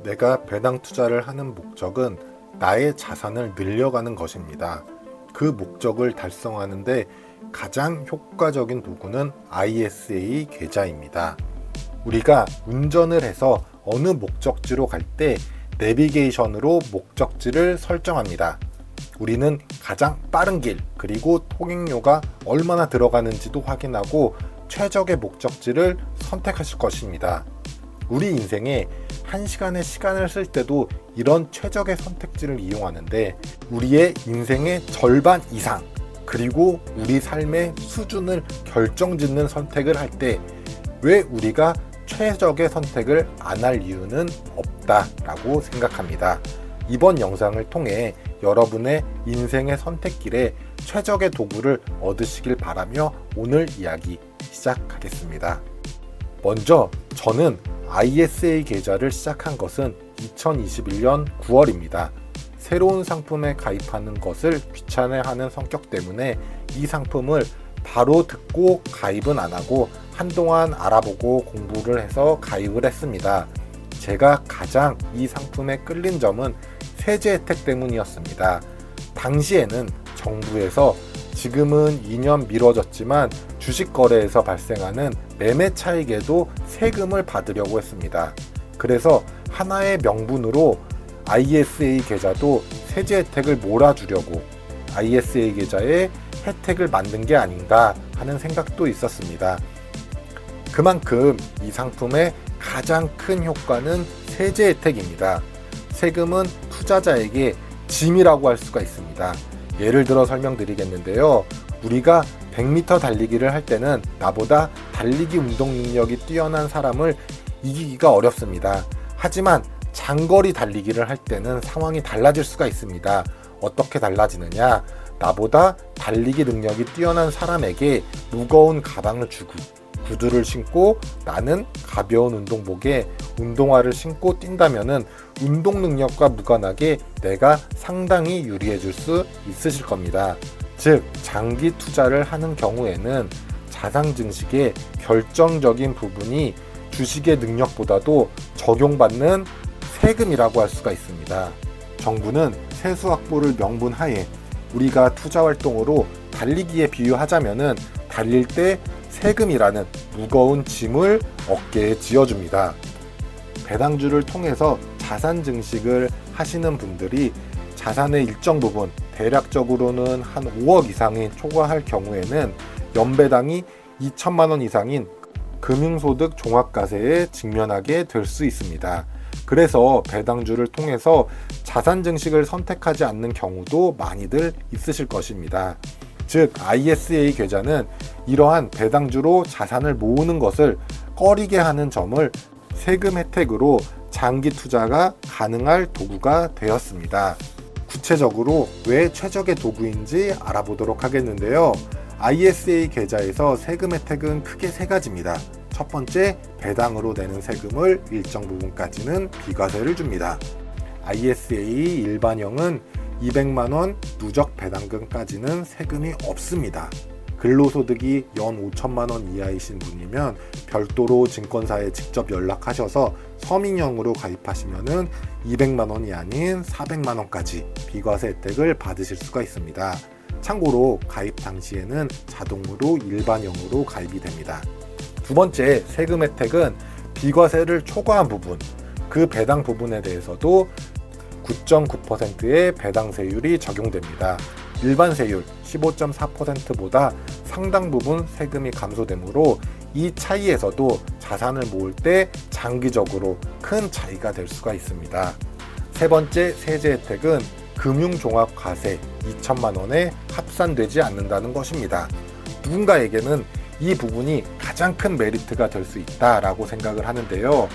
내가 배당 투자를 하는 목적은 나의 자산을 늘려가는 것입니다. 그 목적을 달성하는데 가장 효과적인 도구는 ISA 계좌입니다. 우리가 운전을 해서 어느 목적지로 갈 때 내비게이션으로 목적지를 설정합니다. 우리는 가장 빠른 길, 그리고 통행료가 얼마나 들어가는지도 확인하고 최적의 목적지를 선택하실 것입니다. 우리 인생에 1시간의 시간을 쓸 때도 이런 최적의 선택지를 이용하는데 우리의 인생의 절반 이상, 그리고 우리 삶의 수준을 결정짓는 선택을 할 때 왜 우리가 최적의 선택을 안 할 이유는 없다라고 생각합니다. 이번 영상을 통해 여러분의 인생의 선택길에 최적의 도구를 얻으시길 바라며 오늘 이야기 시작하겠습니다. 먼저 저는 ISA 계좌를 시작한 것은 2021년 9월입니다. 새로운 상품에 가입하는 것을 귀찮아하는 성격 때문에 이 상품을 바로 듣고 가입은 안 하고 한동안 알아보고 공부를 해서 가입을 했습니다. 제가 가장 이 상품에 끌린 점은 세제 혜택 때문이었습니다. 당시에는 정부에서 지금은 2년 미뤄졌지만 주식 거래에서 발생하는 매매 차익에도 세금을 받으려고 했습니다. 그래서 하나의 명분으로 ISA 계좌도 세제 혜택을 몰아주려고 ISA 계좌에 혜택을 만든 게 아닌가 하는 생각도 있었습니다. 그만큼 이 상품의 가장 큰 효과는 세제 혜택입니다. 세금은 투자자에게 짐이라고 할 수가 있습니다. 예를 들어 설명드리겠는데요. 우리가 100m 달리기를 할 때는 나보다 달리기 운동 능력이 뛰어난 사람을 이기기가 어렵습니다. 하지만 장거리 달리기를 할 때는 상황이 달라질 수가 있습니다. 어떻게 달라지느냐? 나보다 달리기 능력이 뛰어난 사람에게 무거운 가방을 주고 구두를 신고 나는 가벼운 운동복에 운동화를 신고 뛴다면은 운동 능력과 무관하게 내가 상당히 유리해질 수 있으실 겁니다. 즉, 장기 투자를 하는 경우에는 자산 증식의 결정적인 부분이 주식의 능력보다도 적용받는 세금이라고 할 수가 있습니다. 정부는 세수 확보를 명분하에 우리가 투자 활동으로 달리기에 비유하자면은 달릴 때 세금이라는 무거운 짐을 어깨에 지어줍니다. 배당주를 통해서 자산 증식을 하시는 분들이 자산의 일정 부분, 대략적으로는 한 5억 이상이 초과할 경우에는 연배당이 2천만 원 이상인 금융소득 종합과세에 직면하게 될 수 있습니다. 그래서 배당주를 통해서 자산 증식을 선택하지 않는 경우도 많이들 있으실 것입니다. 즉, ISA 계좌는 이러한 배당주로 자산을 모으는 것을 꺼리게 하는 점을 세금 혜택으로 장기 투자가 가능할 도구가 되었습니다. 구체적으로 왜 최적의 도구인지 알아보도록 하겠는데요. ISA 계좌에서 세금 혜택은 크게 세 가지입니다. 첫 번째, 배당으로 내는 세금을 일정 부분까지는 비과세를 줍니다. ISA 일반형은 200만원 누적 배당금까지는 세금이 없습니다. 근로소득이 연 5천만원 이하이신 분이면 별도로 증권사에 직접 연락하셔서 서민형으로 가입하시면 200만원이 아닌 400만원까지 비과세 혜택을 받으실 수가 있습니다. 참고로 가입 당시에는 자동으로 일반형으로 가입이 됩니다. 두 번째, 세금 혜택은 비과세를 초과한 부분, 그 배당 부분에 대해서도 9.9%의 배당세율이 적용됩니다. 일반 세율 15.4%보다 상당 부분 세금이 감소되므로 이 차이에서도 자산을 모을 때 장기적으로 큰 차이가 될 수가 있습니다. 세 번째 세제 혜택은 금융종합과세 2천만 원에 합산되지 않는다는 것입니다. 누군가에게는 이 부분이 가장 큰 메리트가 될 수 있다라고 생각을 하는데요.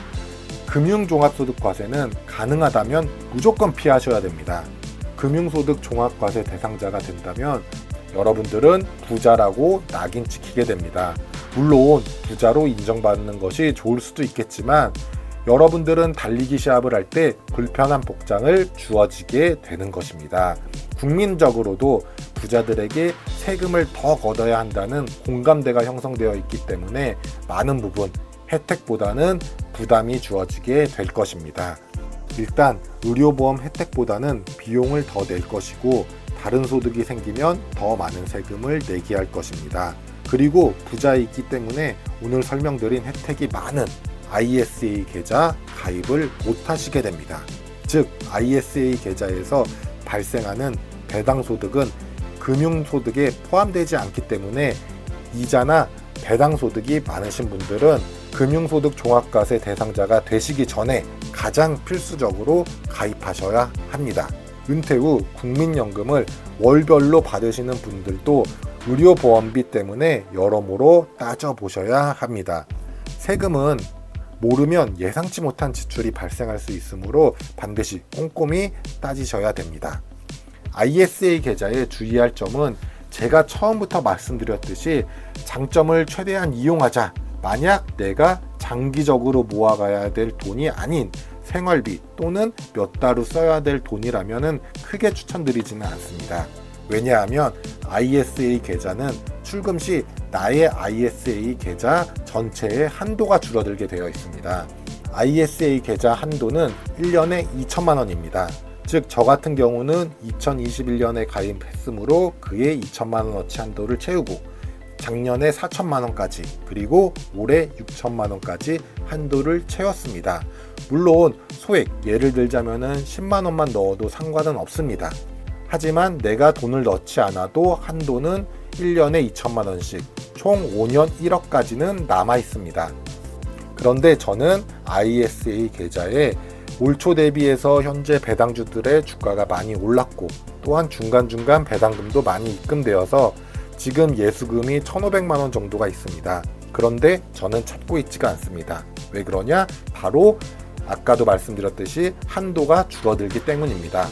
금융종합소득과세는 가능하다면 무조건 피하셔야 됩니다. 금융소득 종합과세 대상자가 된다면 여러분들은 부자라고 낙인 찍히게 됩니다. 물론 부자로 인정받는 것이 좋을 수도 있겠지만 여러분들은 달리기 시합을 할 때 불편한 복장을 주어지게 되는 것입니다. 국민적으로도 부자들에게 세금을 더 걷어야 한다는 공감대가 형성되어 있기 때문에 많은 부분 혜택보다는 부담이 주어지게 될 것입니다. 일단 의료보험 혜택보다는 비용을 더 낼 것이고 다른 소득이 생기면 더 많은 세금을 내게 할 것입니다. 그리고 부자이기 때문에 오늘 설명드린 혜택이 많은 ISA 계좌 가입을 못 하시게 됩니다. 즉 ISA 계좌에서 발생하는 배당 소득은 금융소득에 포함되지 않기 때문에 이자나 배당 소득이 많으신 분들은 금융소득 종합과세 대상자가 되시기 전에 가장 필수적으로 가입하셔야 합니다. 은퇴 후 국민연금을 월별로 받으시는 분들도 의료보험비 때문에 여러모로 따져보셔야 합니다. 세금은 모르면 예상치 못한 지출이 발생할 수 있으므로 반드시 꼼꼼히 따지셔야 됩니다. ISA 계좌에 주의할 점은 제가 처음부터 말씀드렸듯이 장점을 최대한 이용하자. 만약 내가 장기적으로 모아가야 될 돈이 아닌 생활비 또는 몇 달 후 써야 될 돈이라면 크게 추천드리지는 않습니다. 왜냐하면 ISA 계좌는 출금 시 나의 ISA 계좌 전체의 한도가 줄어들게 되어 있습니다. ISA 계좌 한도는 1년에 2천만 원입니다. 즉 저 같은 경우는 2021년에 가입했으므로 그의 2천만 원어치 한도를 채우고 작년에 4천만 원까지 그리고 올해 6천만 원까지 한도를 채웠습니다. 물론 소액 예를 들자면은 10만 원만 넣어도 상관은 없습니다. 하지만 내가 돈을 넣지 않아도 한도는 1년에 2천만 원씩 총 5년 1억까지는 남아 있습니다. 그런데 저는 ISA 계좌에 올 초 대비해서 현재 배당주들의 주가가 많이 올랐고 또한 중간중간 배당금도 많이 입금되어서 지금 예수금이 1,500만 원 정도가 있습니다. 그런데 저는 찾고 있지가 않습니다. 왜 그러냐? 바로 아까도 말씀드렸듯이 한도가 줄어들기 때문입니다.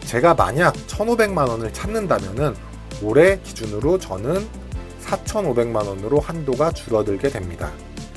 제가 만약 1,500만 원을 찾는다면은 올해 기준으로 저는 4,500만 원으로 한도가 줄어들게 됩니다.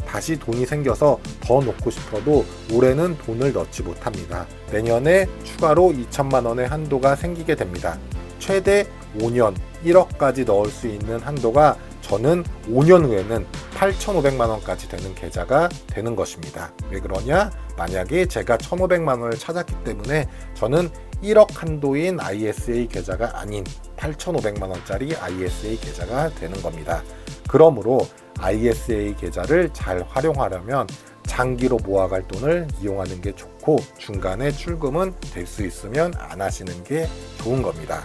다시 돈이 생겨서 더 넣고 싶어도 올해는 돈을 넣지 못합니다. 내년에 추가로 2천만 원의 한도가 생기게 됩니다. 최대 5년 1억까지 넣을 수 있는 한도가 저는 5년 후에는 8,500만 원까지 되는 계좌가 되는 것입니다. 왜 그러냐? 만약에 제가 1,500만 원을 찾았기 때문에 저는 1억 한도인 ISA 계좌가 아닌 8,500만 원짜리 ISA 계좌가 되는 겁니다. 그러므로 ISA 계좌를 잘 활용하려면 장기로 모아갈 돈을 이용하는 게 좋고 중간에 출금은 될 수 있으면 안 하시는 게 좋은 겁니다.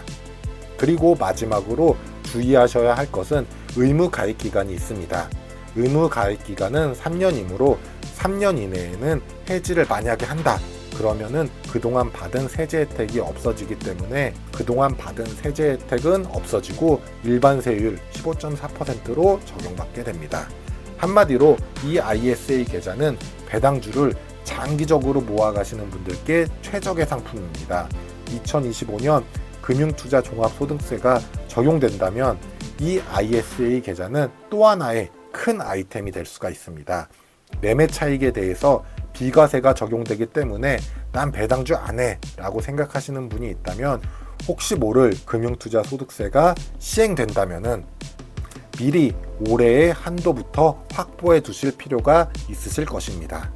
그리고 마지막으로 주의하셔야 할 것은 의무 가입 기간이 있습니다. 의무 가입 기간은 3년이므로 3년 이내에는 해지를 만약에 한다. 그러면은 그동안 받은 세제 혜택이 없어지기 때문에 그동안 받은 세제 혜택은 없어지고 일반 세율 15.4%로 적용받게 됩니다. 한마디로 이 ISA 계좌는 배당주를 장기적으로 모아가시는 분들께 최적의 상품입니다. 2025년 금융투자 종합소득세가 적용된다면 이 ISA 계좌는 또 하나의 큰 아이템이 될 수가 있습니다. 매매 차익에 대해서 비과세가 적용되기 때문에 난 배당주 안 해 라고 생각하시는 분이 있다면 혹시 모를 금융투자 소득세가 시행된다면은 미리 올해의 한도부터 확보해 두실 필요가 있으실 것입니다.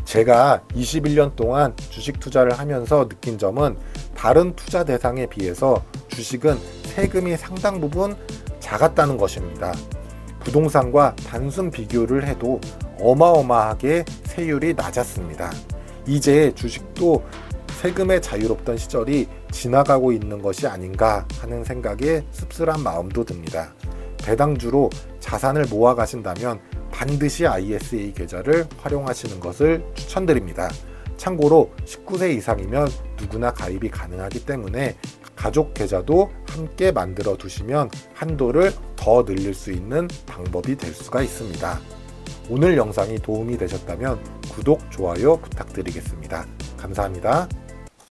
제가 21년 동안 주식 투자를 하면서 느낀 점은 다른 투자 대상에 비해서 주식은 세금이 상당 부분 작았다는 것입니다. 부동산과 단순 비교를 해도 어마어마하게 세율이 낮았습니다. 이제 주식도 세금에 자유롭던 시절이 지나가고 있는 것이 아닌가 하는 생각에 씁쓸한 마음도 듭니다. 배당주로 자산을 모아 가신다면 반드시 ISA 계좌를 활용하시는 것을 추천드립니다. 참고로 19세 이상이면 누구나 가입이 가능하기 때문에 가족 계좌도 함께 만들어 두시면 한도를 더 늘릴 수 있는 방법이 될 수가 있습니다. 오늘 영상이 도움이 되셨다면 구독, 좋아요 부탁드리겠습니다. 감사합니다.